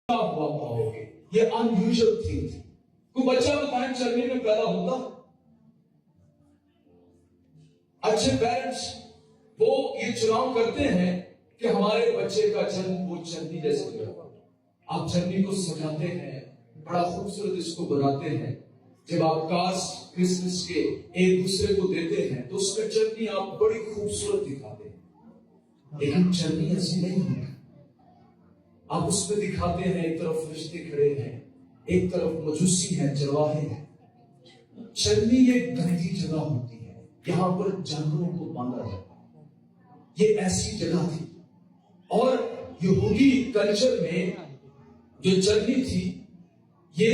हुआ पाओगे। ये अनयूजुअल थिंग थी। कोई बच्चा बताएं चलने में पैदा होता? अच्छे पेरेंट्स वो ये चुनाव करते हैं कि हमारे बच्चे का जन्म वो चन्नी जैसे हो। आप चन्नी को सजाते हैं, बड़ा खूबसूरत इसको बनाते हैं। जब आप कार्ड्स क्रिसमस के एक दूसरे को देते हैं तो उसमें चन्नी आप बड़ी खूबसूरत दिखाते हैं, लेकिन चन्नी ऐसी नहीं है। आप उसमें दिखाते हैं एक तरफ फरिश्ते खड़े हैं, एक तरफ मजूसी हैं, चरवाहे हैं। चन्नी ये गंदी जगह होती है, यहां पर जानवरों को बांधा जाता है। ये ऐसी जगह थी। और यहूदी कल्चर में जो चन्नी थी ये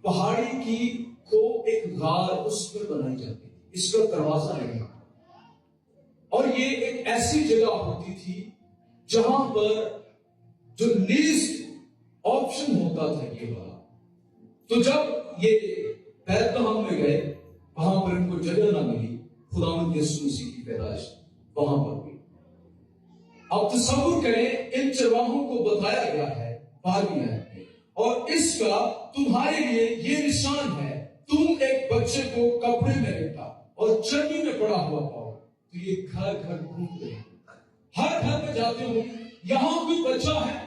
पहाड़ी की को एक गार उस पर बनाई जाती थी, इसका दरवाजा नहीं था। और ये एक ऐसी जगह होती थी जहां पर जो लीस्ट ऑप्शन होता था ये वाला। तो जब ये बैतलहम में गए, वहां पर इनको जगह ना मिली, खुदावंद यीशु मसीह की पैदाइश वहां पर हुई। अब तसव्वुर करें, इन चरवाहों को बताया गया है 12वीं आयत में, और इसका तुम्हारे लिए ये निशान है, तुम एक बच्चे को कपड़े में लिपटा और चन्नी में पड़ा हुआ पाओ। तो ये घर घर घूमते हैं, हर घर में जाते हो, यहां कोई बच्चा है,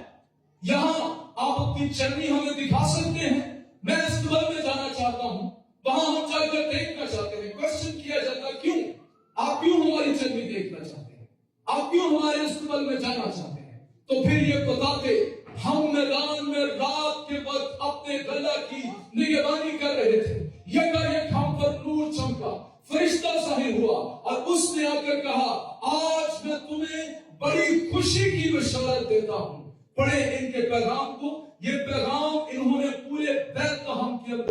यहां आप अपनी चन्नी हमें दिखा सकते हैं। मैं इस्तकबाल में जाना चाहता हूं, वहां हम जाकर देखना चाहते हैं। क्वेश्चन किया जाता, क्यों? आप क्यों हमारी चन्नी देखना चाहते हैं? आप क्यों हमारे इस्तकबाल में जाना चाहते हैं? तो फिर ये बताते, हम मैदान में रात के वक्त अपने गला की निगरानी